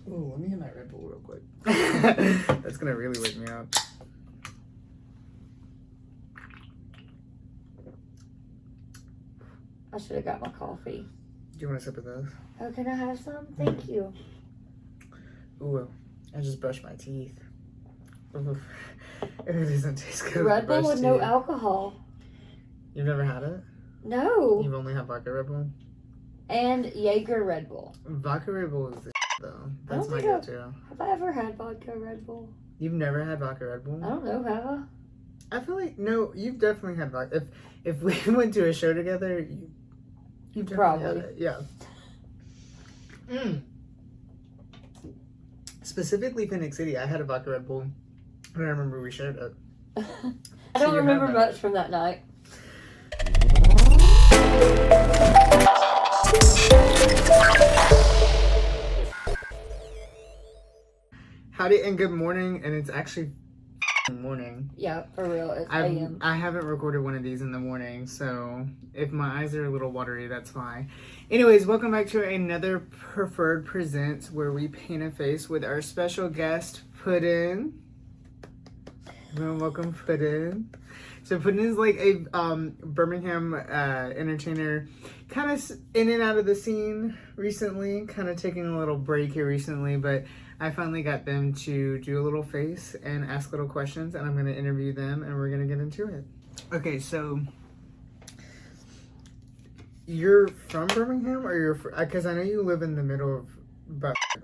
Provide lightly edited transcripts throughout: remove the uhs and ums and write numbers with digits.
Ooh, let me get my Red Bull real quick. That's gonna really wake me up. I should have got my coffee. Do you want a sip of those? Oh, can I have some? Thank you. Ooh, I just brushed my teeth. Ooh. It doesn't taste good. Red Bull with no alcohol. You've never had it? No. You've only had vodka Red Bull? And Jaeger Red Bull. Vodka Red Bull is the though. That's my go-to. Have I ever had vodka Red Bull? You've never had vodka Red Bull? I don't know, have I? I feel like, no, you've definitely had vodka. If we went to a show together, you've definitely had it. Yeah. Specifically Phoenix City, I had a vodka Red Bull. I remember we shared it. I don't remember much from that night. Howdy and good morning, and it's actually morning. Yeah, for real, it's AM. I haven't recorded one of these in the morning, so if my eyes are a little watery, that's fine. Anyways, welcome back to another Preferred Presents, where we paint a face with our special guest, Puddin. Welcome, Puddin. So Puddin is like a Birmingham entertainer, kind of in and out of the scene recently, kind of taking a little break here recently, but I finally got them to do a little face and ask little questions, and I'm going to interview them, and we're going to get into it. Okay, so you're from Birmingham, or you're because I know you live in the middle of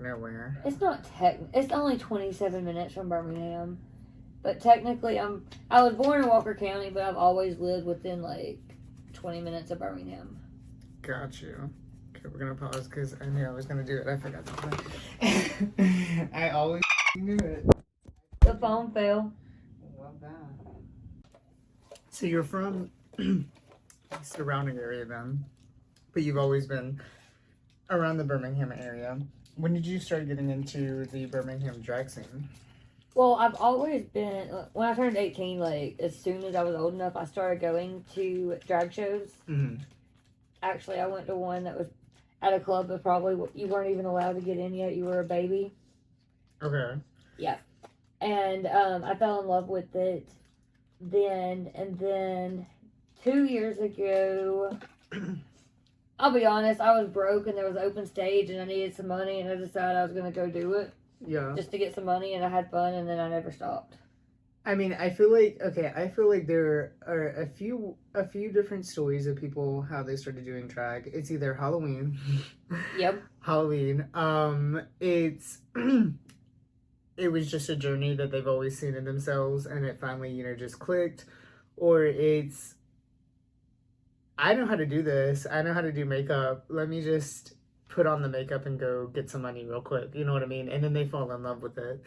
nowhere. It's not it's only 27 minutes from Birmingham, but technically I was born in Walker County, but I've always lived within like 20 minutes of Birmingham. Got you. Okay, we're gonna pause because I knew I was gonna do it. I forgot something. I always knew it. The phone fell. Love that. So you're from the surrounding area then, but you've always been around the Birmingham area. When did you start getting into the Birmingham drag scene? Well, I've always been, when I turned 18, like, as soon as I was old enough, I started going to drag shows. Mm-hmm. Actually, I went to one that was at a club that probably you weren't even allowed to get in yet. You were a baby. Okay. Yeah. And I fell in love with it then. And then 2 years ago, I'll be honest, I was broke and there was an open stage and I needed some money and I decided I was going to go do it. Yeah. Just to get some money, and I had fun, and then I never stopped. I mean, I feel like there are a few different stories of people how they started doing drag. It's either Halloween. Yep. Halloween. It's it was just a journey that they've always seen in themselves, and it finally, just clicked. Or it's, I know how to do this. I know how to do makeup. Let me just put on the makeup and go get some money real quick. You know what I mean? And then they fall in love with it.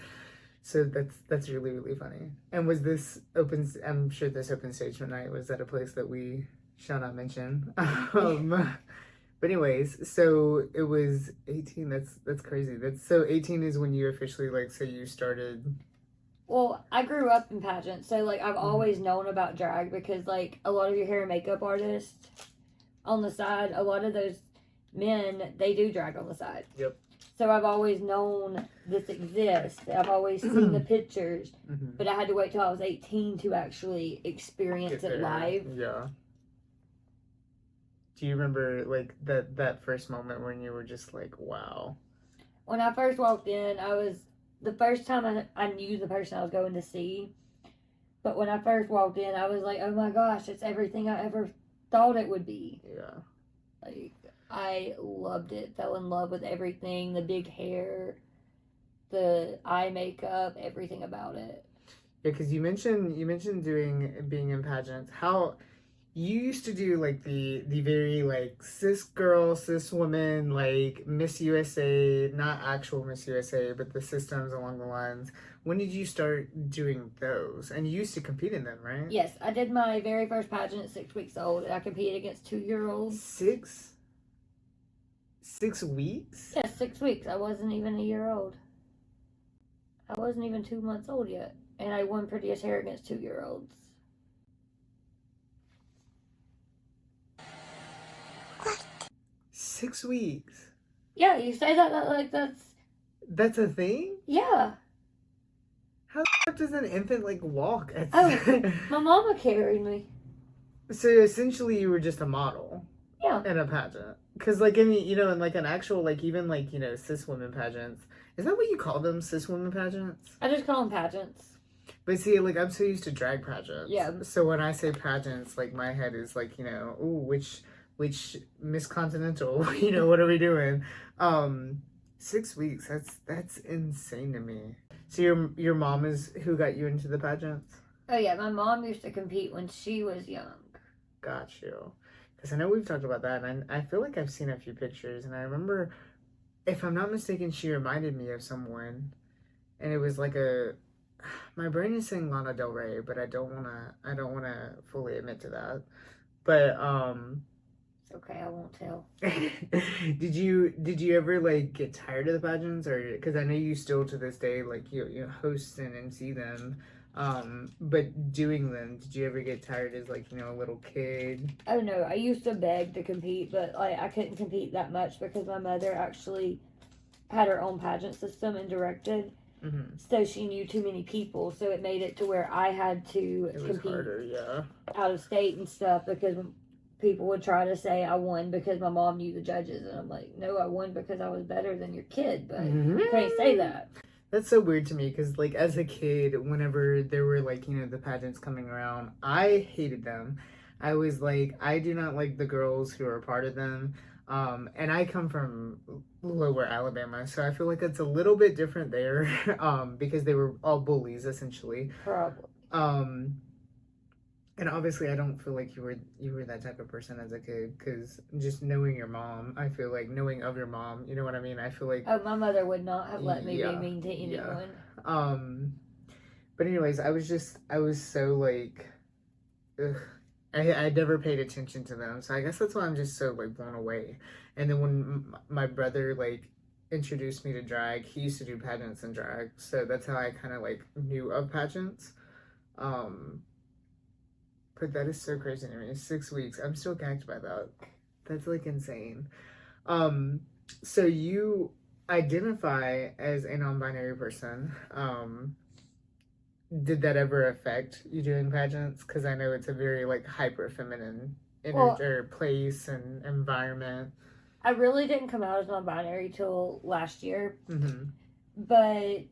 So that's really, really funny. And was this I'm sure this open stage night was at a place that we shall not mention. But anyways, so it was 18. That's crazy. 18 is when you officially, like, say you started. Well, I grew up in pageants, so like I've always known about drag because like a lot of your hair and makeup artists on the side, a lot of those men, they do drag on the side. Yep. So I've always known this exists. I've always seen the pictures, but I had to wait till I was 18 to actually experience it live. Yeah. Do you remember like that first moment when you were just like, wow? When I first walked in, the first time I knew the person I was going to see. But when I first walked in, I was like, oh my gosh, it's everything I ever thought it would be. Yeah. Like, I loved it. Fell in love with everything. The big hair, the eye makeup, everything about it. Yeah, because you mentioned being in pageants. How you used to do like the very like cis girl, cis woman, like Miss USA, not actual Miss USA, but the systems along the lines. When did you start doing those? And you used to compete in them, right? Yes, I did my very first pageant at 6 weeks old, and I competed against 2-year-olds. 6 weeks? Yeah, 6 weeks. I wasn't even a year old. I wasn't even 2 months old yet. And I won prettiest hair against 2-year-olds. What? 6 weeks? Yeah, you say that like that's That's a thing? Yeah. How the fuck does an infant, like, walk? Oh, my mama carried me. So essentially you were just a model Yeah. in a pageant. Because, like, in like, an actual, like, even, like, cis women pageants. Is that what you call them, cis women pageants? I just call them pageants. But see, like, I'm so used to drag pageants. Yeah. So when I say pageants, like, my head is like, ooh, which Miss Continental, what are we doing? 6 weeks. That's insane to me. So your mom is who got you into the pageants? Oh yeah, my mom used to compete when she was young. Got you. Because I know we've talked about that, and I feel like I've seen a few pictures, and I remember, if I'm not mistaken, she reminded me of someone, and it was like my brain is saying Lana Del Rey, but I don't wanna fully admit to that. But It's okay, I won't tell. did you ever like get tired of the pageants, or because I know you still to this day like you host and MC them, but doing them, did you ever get tired as like a little kid? Oh no, I used to beg to compete, but like I couldn't compete that much because my mother actually had her own pageant system and directed. Mm-hmm. So she knew too many people, so it made it to where I had to compete Harder, yeah. out of state and stuff because people would try to say I won because my mom knew the judges, and I'm like, no, I won because I was better than your kid, but you can't say that. That's so weird to me because, like, as a kid, whenever there were, like, the pageants coming around, I hated them. I was like, I do not like the girls who are a part of them. And I come from lower Alabama, so I feel like it's a little bit different there, because they were all bullies, essentially. Probably. And obviously, I don't feel like you were that type of person as a kid, because just knowing your mom, I feel like knowing of your mom, you know what I mean? I feel like Oh, my mother would not have let me be mean to anyone. Yeah. But anyways, I was so like, ugh. I never paid attention to them, so I guess that's why I'm just so like blown away. And then when my brother like introduced me to drag, he used to do pageants and drag, so that's how I kind of like knew of pageants. Um, but that is so crazy to me. 6 weeks. I'm still gagged by that. That's like insane. So you identify as a non-binary person. Did that ever affect you doing pageants? Because I know it's a very like hyper feminine image or place and environment. I really didn't come out as non-binary till last year, Mm-hmm. but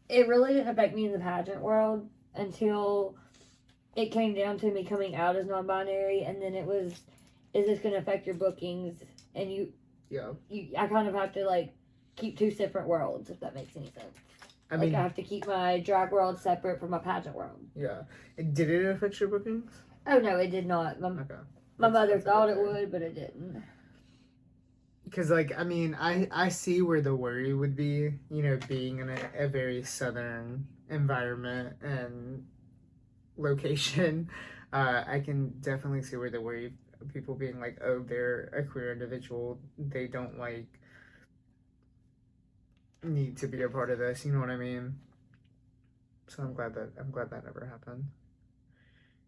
it really didn't affect me in the pageant world until it came down to me coming out as non-binary, and then it was, is this going to affect your bookings? And I kind of have to like keep two separate worlds, if that makes any sense. I mean, I have to keep my drag world separate from my pageant world. Yeah. Did it affect your bookings? Oh no, it did not. My mother thought it would, but it didn't. Because, like, I mean, I see where the worry would be, being in a very southern environment and location. I can definitely see where the worry, people being like, oh, they're a queer individual, they don't like need to be a part of this, you know what I mean? So I'm glad that never happened.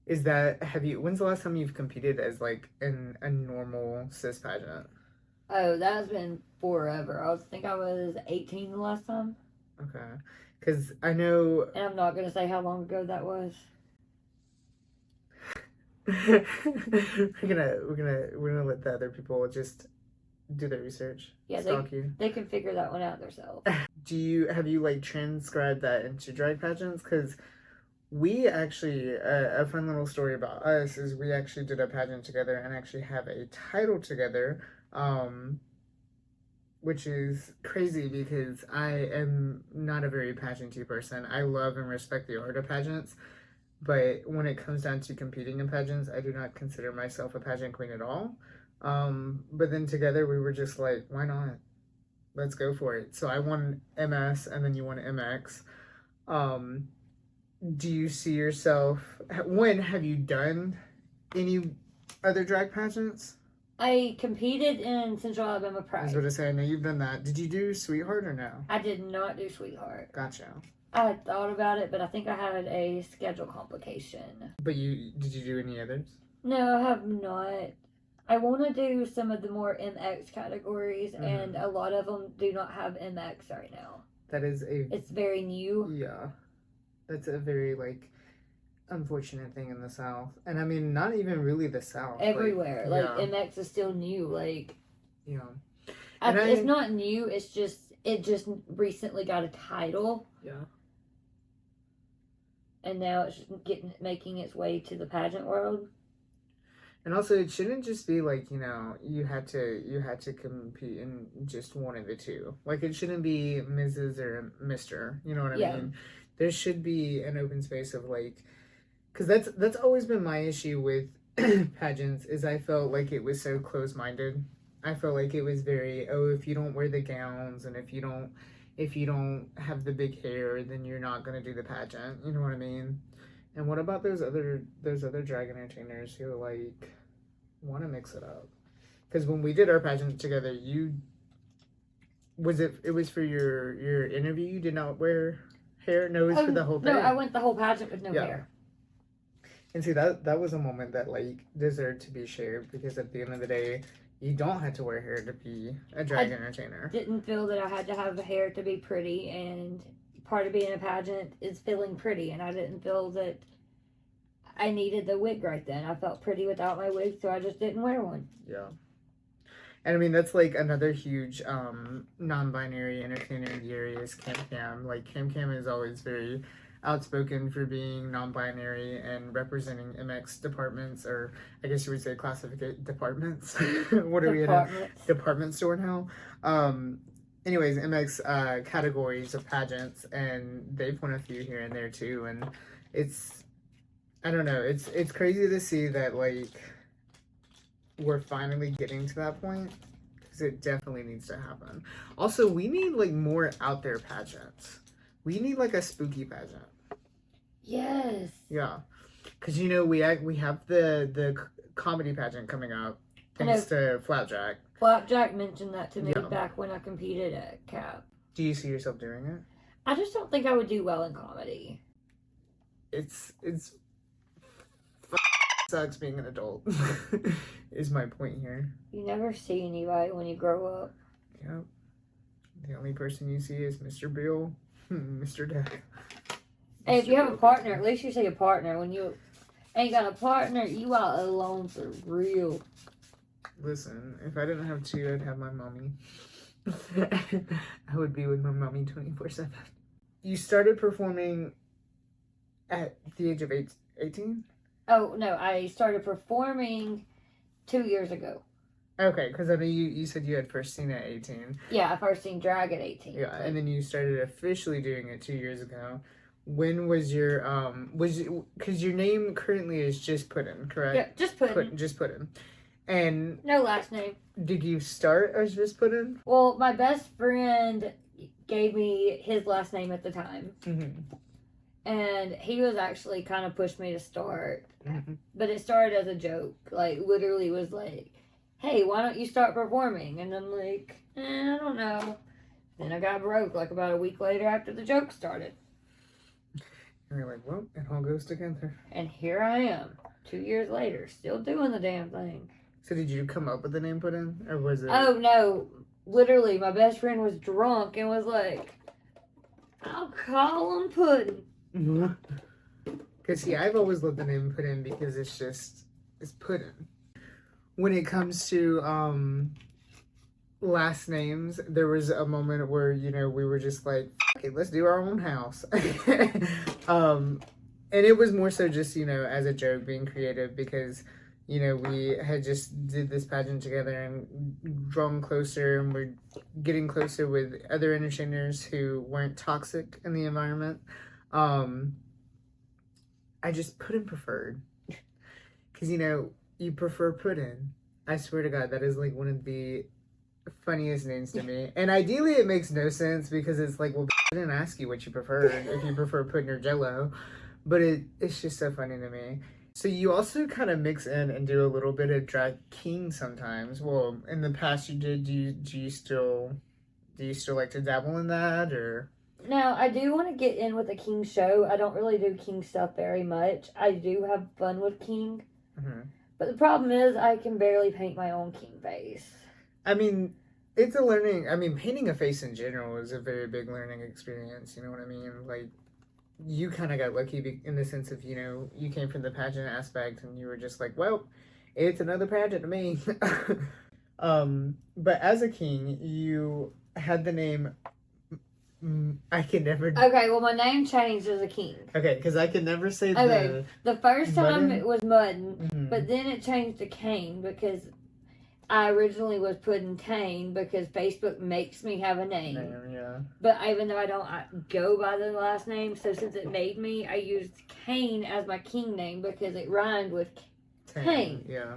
When's the last time you've competed as like in a normal cis pageant? Oh, that's been forever. I think I was 18 the last time. Okay. Because I know, and I'm not gonna say how long ago that was. we're gonna let the other people just do their research. Yeah, they can figure that one out themselves. Have you like transcribed that into drag pageants? Because we actually, a fun little story about us is we actually did a pageant together and actually have a title together, which is crazy because I am not a very pageanty person. I love and respect the art of pageants, but when it comes down to competing in pageants, I do not consider myself a pageant queen at all. But then together we were just like, why not? Let's go for it. So I won MS and then you won MX. Do you see yourself, when have you done any other drag pageants? I competed in Central Alabama Pride. I was about to say, I know you've done that. Did you do Sweetheart or no? I did not do Sweetheart. Gotcha. I had thought about it, but I think I had a schedule complication. But did you do any others? No, I have not. I want to do some of the more MX categories, and a lot of them do not have MX right now. That is It's very new. yeah. That's a very like unfortunate thing in the South, and I mean not even really the South. Everywhere. Like yeah, MX is still new. Like yeah. it's not new. It's just it just recently got a title. Yeah. And now it's making its way to the pageant world. And also, it shouldn't just be like, you know, you had to compete in just one of the two. Like, it shouldn't be Mrs. or Mr. You know what I mean? There should be an open space of like, because that's always been my issue with pageants. Is I felt like it was so close minded. I felt like it was very, oh, if you don't wear the gowns and if you don't have the big hair, then you're not gonna do the pageant. You know what I mean? And what about those other drag entertainers who like want to mix it up? Because when we did our pageant together, it was for your interview. You did not wear hair. No, it was for the whole thing. No, I went the whole pageant with no hair. And see that was a moment that like deserved to be shared, because at the end of the day, you don't have to wear hair to be a drag entertainer. Didn't feel that I had to have hair to be pretty, and part of being a pageant is feeling pretty, and I didn't feel that I needed the wig right then. I felt pretty without my wig, so I just didn't wear one. Yeah. And I mean, that's like another huge non-binary entertainer in the area is Cam Cam. Like, Cam Cam is always very outspoken for being non-binary and representing MX departments, or I guess you would say classification departments. What are we in a department store now? Anyways, MX categories of pageants, and they've won a few here and there too. And I don't know, it's crazy to see that like we're finally getting to that point, because it definitely needs to happen. Also, we need like more out there pageants. We need like a spooky pageant. Yes. Yeah, because you know we have the comedy pageant coming up thanks to Flapjack. Flapjack mentioned that to me back when I competed at CAP. Do you see yourself doing it? I just don't think I would do well in comedy. It's sucks being an adult. Is my point here. You never see anybody when you grow up. Yep. The only person you see is Mr. Bill, Mr. Dad. Hey, if you have a partner, at least you say a partner. When you ain't got a partner, you out alone for real. Listen, if I didn't have two, I'd have my mommy. I would be with my mommy 24/7. You started performing at the age of 18? Oh, no, I started performing 2 years ago. Okay, because I know you said you had first seen it at 18. Yeah, I first seen drag at 18. Yeah, and then you started officially doing it 2 years ago. When was your, because your name currently is Just Puddin, correct? Yeah, Just Puddin. Just Puddin. And no last name. Did you start as Just Puddin? Well, my best friend gave me his last name at the time. Mm-hmm. And he was actually kind of pushed me to start. Mm-hmm. But it started as a joke. Like, literally was like, hey, why don't you start performing? And I'm like, I don't know. Then I got broke like about a week later after the joke started. And you're like, well, it all goes together. And here I am, 2 years later, still doing the damn thing. So did you come up with the name Puddin? Or was it... Oh, no. Literally, my best friend was drunk and was like, I'll call him Puddin. Because, see, I've always loved the name Puddin because it's Puddin. When it comes to last names, there was a moment where, you know, we were just like, okay, let's do our own house. And it was more so just, you know, as a joke, being creative, because, you know, we had just did this pageant together and drawn closer, and we're getting closer with other entertainers who weren't toxic in the environment. I just Puddin preferred, because, you know, you prefer Puddin. I swear to God, that is like one of the funniest names to me. And ideally it makes no sense, because it's like, well, I didn't ask you what you prefer, if you prefer Puddin or Jello. But it's just so funny to me. So you also kind of mix in and do a little bit of drag king sometimes. Well, in the past you did. Do you still like to dabble in that, or? Now, I do want to get in with a king show. I don't really do king stuff very much. I do have fun with king. Mm-hmm. But the problem is I can barely paint my own king face. I mean, it's a learning. I mean, painting a face in general is a very big learning experience. You know what I mean? Like, you kind of got lucky in the sense of, you came from the pageant aspect and you were just like, well, it's another pageant to me. But as a king, you had the name. I can never. Okay, well, my name changed as a king. Okay, because I can never say Okay, the first time Muddin? it was Muddin, Mhm. but then it changed to Kane because I originally was putting Kane because Facebook makes me have a name. Yeah. But even though I don't go by the last name, so since it made me, I used Kane as my king name because it rhymed with Kane. Yeah.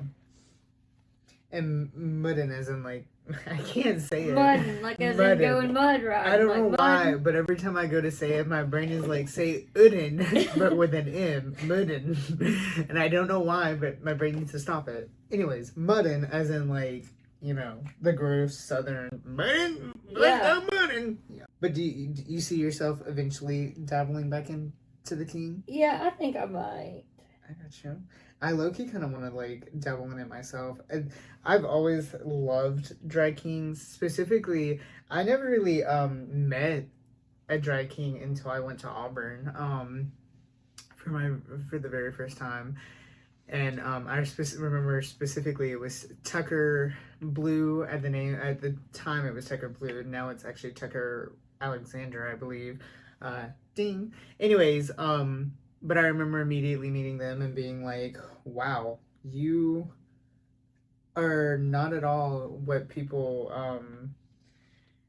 And Muddin as in like, I can't say it. Muddin, like as in Muddin. going mud ride. I don't like know Muddin. why, but every time I go to say it, my brain is like, say Udin, but with an M, Muddin. And I don't know why, but my brain needs to stop it. Anyways, Muddin as in like, the gross southern Muddin, Yeah. Muddin. Yeah. But do you see yourself eventually dabbling back into the king? Yeah, I think I might. I got you. I low-key kind of want to like dabble in it myself. And I've always loved drag kings. Specifically, I never really met a drag king until I went to Auburn for the very first time. And I remember specifically it was Tucker Blue at the time it was Tucker Blue. Now it's actually Tucker Alexander, I believe. Ding. Anyways, but I remember immediately meeting them and being like, wow, you are not at all what people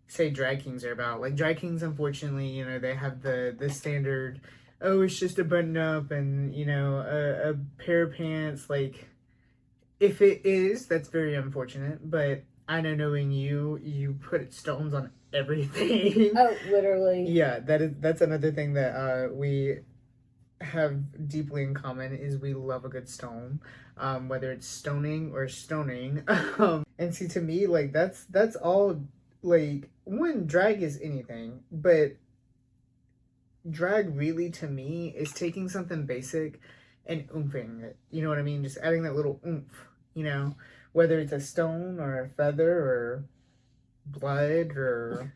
say drag kings are about. Like, drag kings, unfortunately, they have the standard, oh, it's just a button up and, a pair of pants. Like, if it is, that's very unfortunate. But I know, knowing you put stones on everything. Oh, literally. Yeah, that's another thing that we have deeply in common is we love a good stone, whether it's stoning or stoning. And see, to me, like that's all. Like, one, drag is anything, but drag really to me is taking something basic and oomping it. You know what I mean? Just adding that little oomph. Whether it's a stone or a feather or blood or,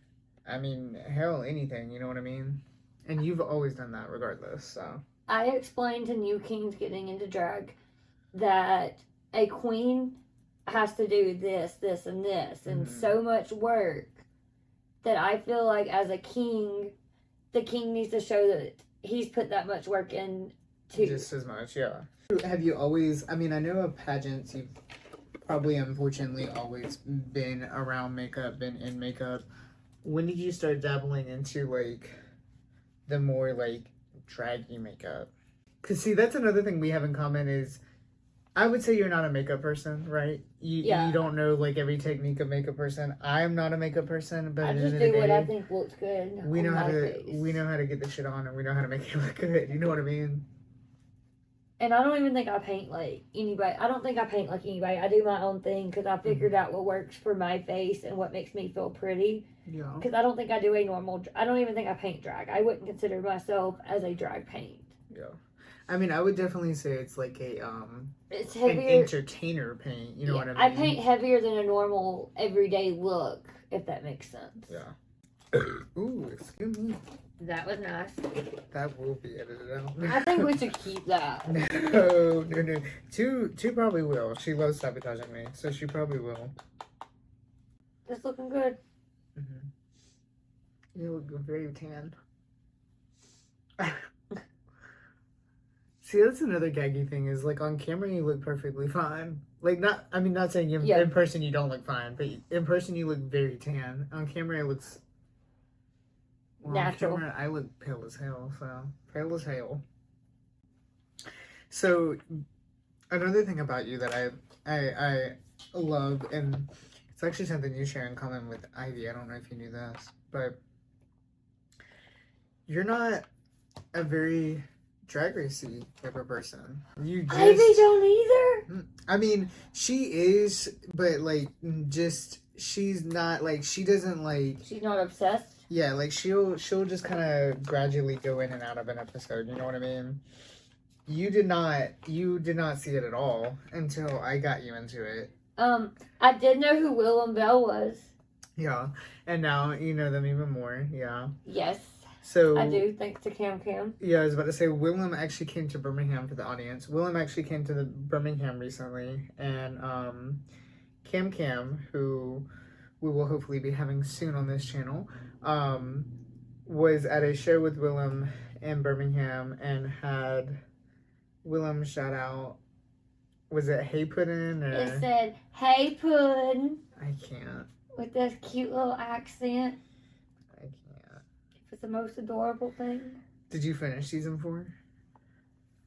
I mean, hell, anything. You know what I mean? And you've always done that regardless, so. I explained to new kings getting into drag that a queen has to do this, this, and this, and so much work that I feel like as a king, the king needs to show that he's put that much work in too. Just as much, yeah. Have you always, I mean, I know of pageants, you've probably unfortunately always been around makeup, been in makeup. When did you start dabbling into like the more like draggy makeup? Because see, that's another thing we have in common is I would say you're not a makeup person, right? You don't know like every technique of makeup person. I'm not a makeup person, but I at the just end of do the what day, I think looks good. we know how to face. we know how to get the shit on and we know how to make it look good. You know what I mean? And I don't even think I paint like anybody. I don't think I paint like anybody. I do my own thing because I figured out what works for my face and what makes me feel pretty. Yeah. Because I don't think I do a normal. I don't even think I paint drag. I wouldn't consider myself as a drag paint. Yeah. I mean, I would definitely say it's like it's an heavier. entertainer paint. You know what I mean? I paint heavier than a normal everyday look, if that makes sense. Yeah. Ooh, excuse me. That was nice. That will be edited out. I think we should keep that. No. Two probably will. She loves sabotaging me, so she probably will. It's looking good. Mm-hmm. You look very tan. See, that's another gaggy thing is like on camera you look perfectly fine. Like not saying in person you don't look fine, but in person you look very tan. On camera it looks natural. On camera I look pale as hell, so pale as hell. So another thing about you that I love, and it's actually something you share in common with Ivy. I don't know if you knew this, but you're not a very drag racy type of person. You just, Ivy don't either. I mean, she is, but like, just she's not like she doesn't like. She's not obsessed. Yeah, like she'll just kind of gradually go in and out of an episode. You know what I mean? You did not see it at all until I got you into it. I did know who Will and Bell was. Yeah, and now you know them even more. Yeah. Yes, So I do. Thanks to Cam Cam. yeah, I was about to say Willem actually came to Birmingham for the audience. Willem actually came to the Birmingham recently, and Cam Cam, who we will hopefully be having soon on this channel, um, was at a show with Willem in Birmingham and had Willem shout out. Was it Hey Puddin or It said, "Hey Puddin," I can't. with this cute little accent. I can't. It's the most adorable thing. Did you finish season 4?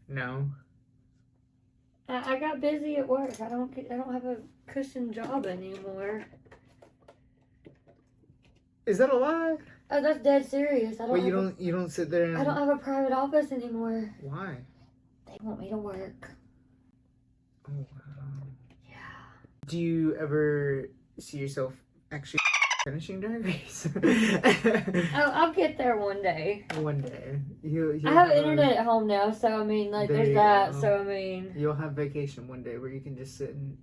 No. I got busy at work. I don't have a cushion job anymore. Is that a lie? Oh, that's dead serious. I don't. Wait, you don't sit there and I don't have a private office anymore. Why? They want me to work. Oh wow. Yeah. Do you ever see yourself actually finishing Drag Race? Oh, I'll get there one day. One day. I have internet at home now, so I mean, like, There there's you that. go. So I mean, You'll have vacation one day where you can just sit and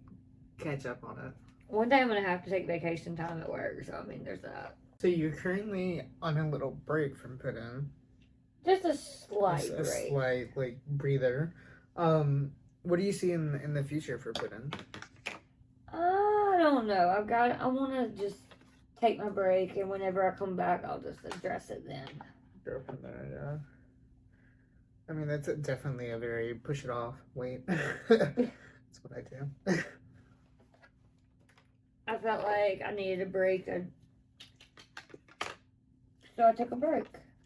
catch up on it. one day I'm gonna have to take vacation time at work. So I mean, there's that. So you're currently on a little break from Puddin. Just a slight A break. slight like breather. What do you see in the future for Puddin? I don't know. I want to just take my break, and whenever I come back, I'll just address it then. Go from there, yeah. I mean, that's definitely a very push it off. Wait. That's what I do. I felt like I needed a break, so I took a break.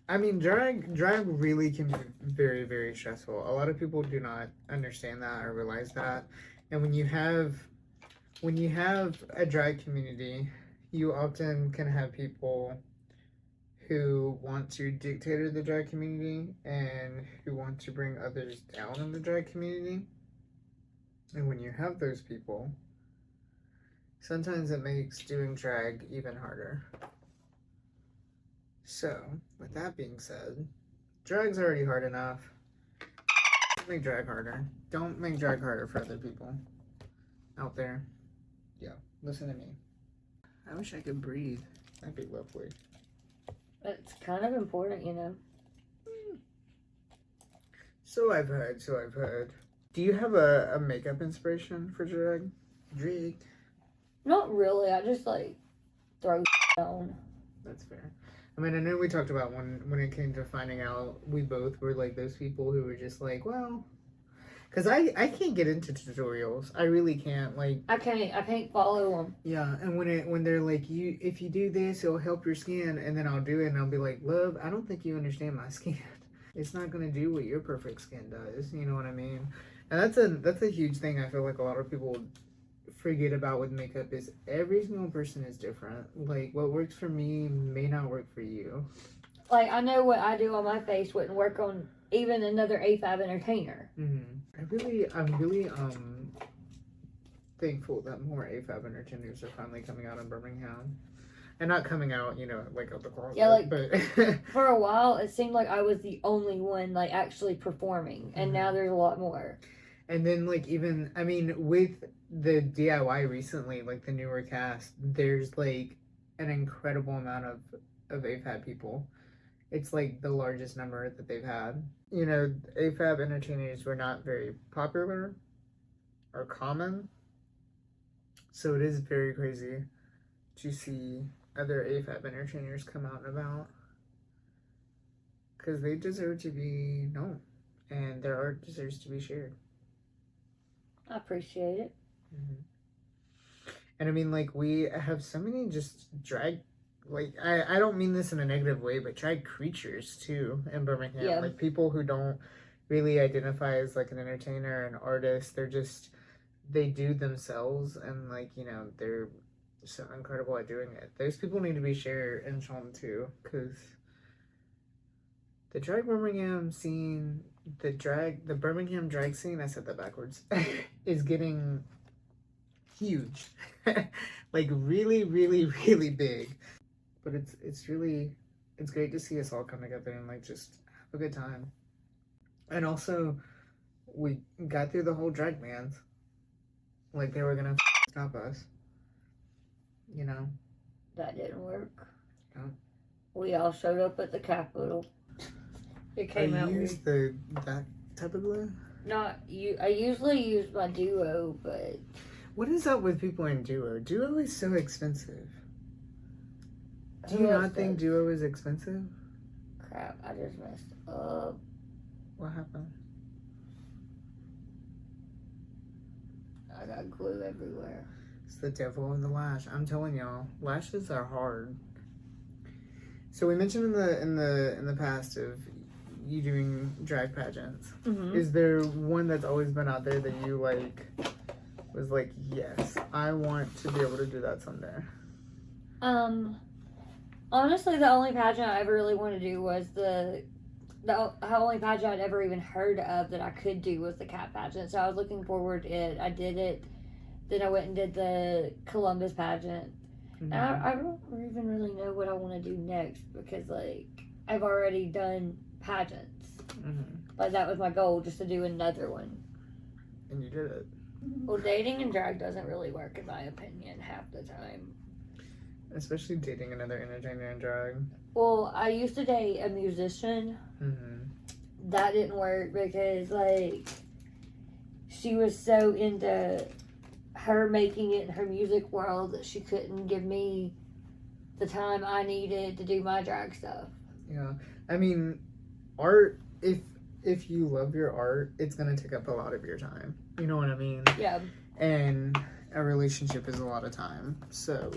I mean, drag really can be very, very stressful. A lot of people do not understand that or realize that. And when you have a drag community, you often can have people who want to dictate the drag community and who want to bring others down in the drag community. And when you have those people, sometimes it makes doing drag even harder. So, with that being said, drag's already hard enough. Don't make drag harder. Don't make drag harder for other people out there. Yeah, listen to me. I wish I could breathe. That'd be lovely. It's kind of important, you know. So I've heard. Do you have a makeup inspiration for drag? Drag. Not really. I just like throw on. That's fair. I mean, I know we talked about when it came to finding out, we both were like those people who were just like, well, because I can't get into tutorials. I really can't. Like, I can't follow them. yeah, and when they're like, if you do this, it'll help your skin, and then I'll do it, and I'll be like, love, I don't think you understand my skin. It's not gonna do what your perfect skin does. You know what I mean? And that's a huge thing. I feel like a lot of people forget about with makeup is every single person is different. Like, what works for me may not work for you. Like, I know what I do on my face wouldn't work on even another A5 entertainer. Mm-hmm. I'm really thankful that more A5 entertainers are finally coming out in Birmingham. And not coming out, you know, like out the closet. Yeah, like, but for a while, it seemed like I was the only one, like, actually performing. And now there's a lot more. And then, like, even, I mean, with the DIY recently, like, the newer cast, there's, like, an incredible amount of AFAB people. It's, like, the largest number that they've had. You know, AFAB entertainers were not very popular or common. So it is very crazy to see other AFAB entertainers come out and about. Because they deserve to be known. And their art deserves to be shared. I appreciate it. Mm-hmm. And I mean, like, we have so many just drag, like, I don't mean this in a negative way, but drag creatures too in Birmingham. Yeah. Like, people who don't really identify as like an entertainer, an artist, they do themselves, and like, you know, they're so incredible at doing it. Those people need to be shared and shown too, because the drag Birmingham scene, the Birmingham drag scene, I said that backwards, is getting huge. Like, really, really, really big. But it's great to see us all come together and like just have a good time. And also, we got through the whole drag bans. Like, they were gonna stop us. You know? That didn't work. Oh. We all showed up at the Capitol. It came out used weird. that type of glue? Not you. I usually use my Duo, but What is up with people in Duo? Duo is so expensive. Do you Who else not think does? Duo is expensive? crap, I just messed up. What happened? I got glue everywhere. It's the devil of the lash. I'm telling y'all, lashes are hard. So we mentioned in the past of you doing drag pageants. Mm-hmm. Is there one that's always been out there that you like was like, yes, I want to be able to do that someday? Honestly, the only pageant I ever really wanted to do was the only pageant I'd ever even heard of that I could do was the cat pageant. So I was looking forward to it. I did it. Then I went and did the Columbus pageant. Mm-hmm. And I don't even really know what I want to do next because, like, I've already done pageants. Mm-hmm. Like, that was my goal, just to do another one. And you did it. Well, dating and drag doesn't really work, in my opinion, half the time. Especially dating another entertainer in drag. Well, I used to date a musician. Mm-hmm. That didn't work because, like, she was so into her making it in her music world that she couldn't give me the time I needed to do my drag stuff. Yeah. I mean, art, if you love your art, it's going to take up a lot of your time. You know what I mean? Yeah. And a relationship is a lot of time. So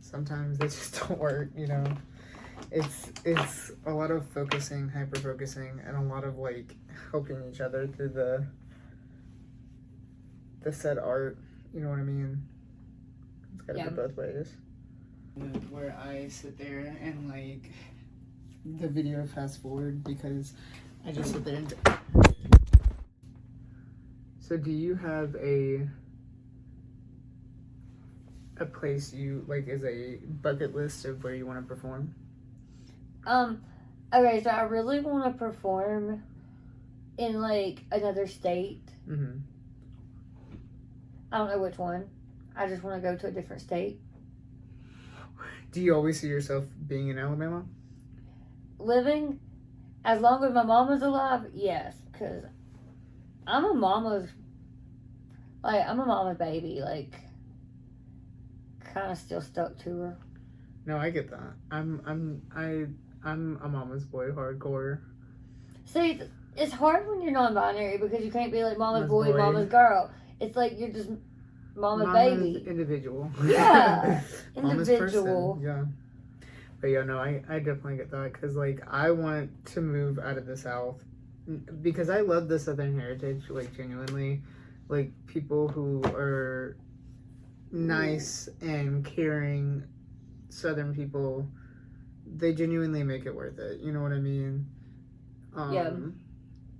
sometimes they just don't work, you know? It's a lot of focusing, hyper focusing, and a lot of like helping each other through the said art. You know what I mean? It's gotta be both ways. Where I sit there and like the video fast forward because I just sit there and So do you have a place you like is a bucket list of where you want to perform? Okay, so I really want to perform in, like, another state. Mm-hmm. I don't know which one. I just want to go to a different state. Do you always see yourself being in Alabama? Living, as long as my mama's alive, yes. Because I'm a mama's baby. Like, kind of still stuck to her. No, I get that. I'm a mama's boy hardcore. See, it's hard when you're non-binary because you can't be like mama's boy, mama's girl. It's like you're just mama's baby. Individual. Yeah. Mama's Individual. person. Yeah. But yeah, no, I definitely get that because like I want to move out of the South because I love the Southern heritage, like genuinely, like people who are nice and caring Southern people, they genuinely make it worth it. You know what I mean? Yeah.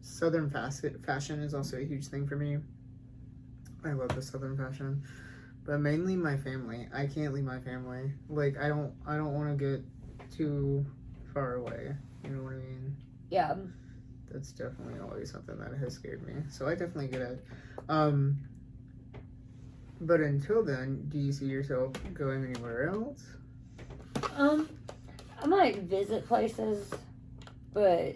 Southern fashion is also a huge thing for me. I love the Southern fashion, but mainly my family. I can't leave my family. Like I don't want to get too far away. You know what I mean? Yeah. That's definitely always something that has scared me. So I definitely get it. But until then, do you see yourself going anywhere else? I might visit places, but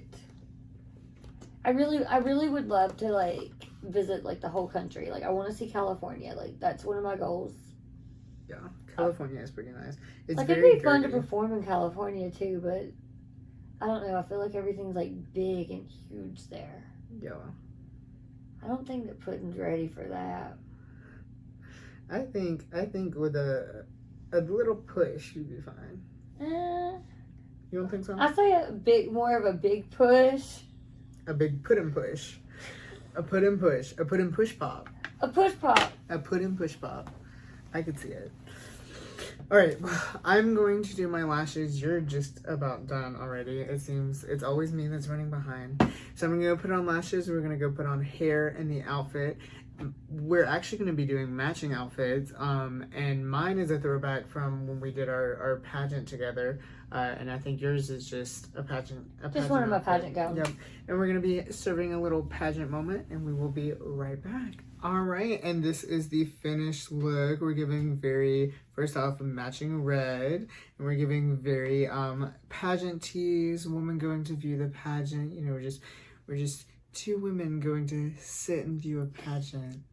I really would love to like visit like the whole country. Like I want to see California. Like that's one of my goals. Yeah, California is pretty nice. It's like very it'd be fun to dirty. perform in California too, but I don't know. I feel like everything's like big and huge there. Yeah. I don't think that Puddin's ready for that. I think with a little push, you'd be fine. You don't think so? I say more of a big push. A big puddin push. A puddin push. A puddin push pop. A push pop. A puddin push pop. I could see it. Alright, I'm going to do my lashes. You're just about done already. It seems it's always me that's running behind. So I'm going to go put on lashes. We're going to go put on hair and the outfit. we're actually going to be doing matching outfits. And mine is a throwback from when we did our pageant together. And I think yours is just a pageant. Just one of my pageant gowns. Yep. And we're going to be serving a little pageant moment, and we will be right back. All right, and this is the finished look. We're giving first off, matching red, and we're giving very pageant tees, woman going to view the pageant. You know, we're just two women going to sit and view a pageant.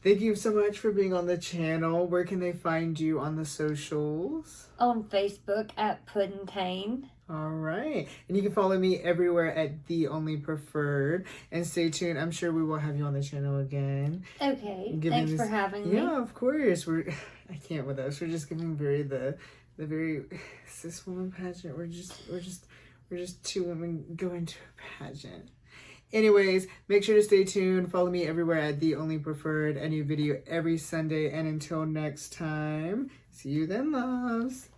Thank you so much for being on the channel. Where can they find you on the socials? On Facebook at Puddin Tane. All right. And you can follow me everywhere at The Only Preferred. And stay tuned. I'm sure we will have you on the channel again. Okay. Thanks for having me. Yeah, of course. I can't with us. We're just giving the very cis woman pageant. We're just two women going to a pageant. Anyways, make sure to stay tuned. Follow me everywhere at The Only Preferred. A new video every Sunday. And until next time, see you then, loves.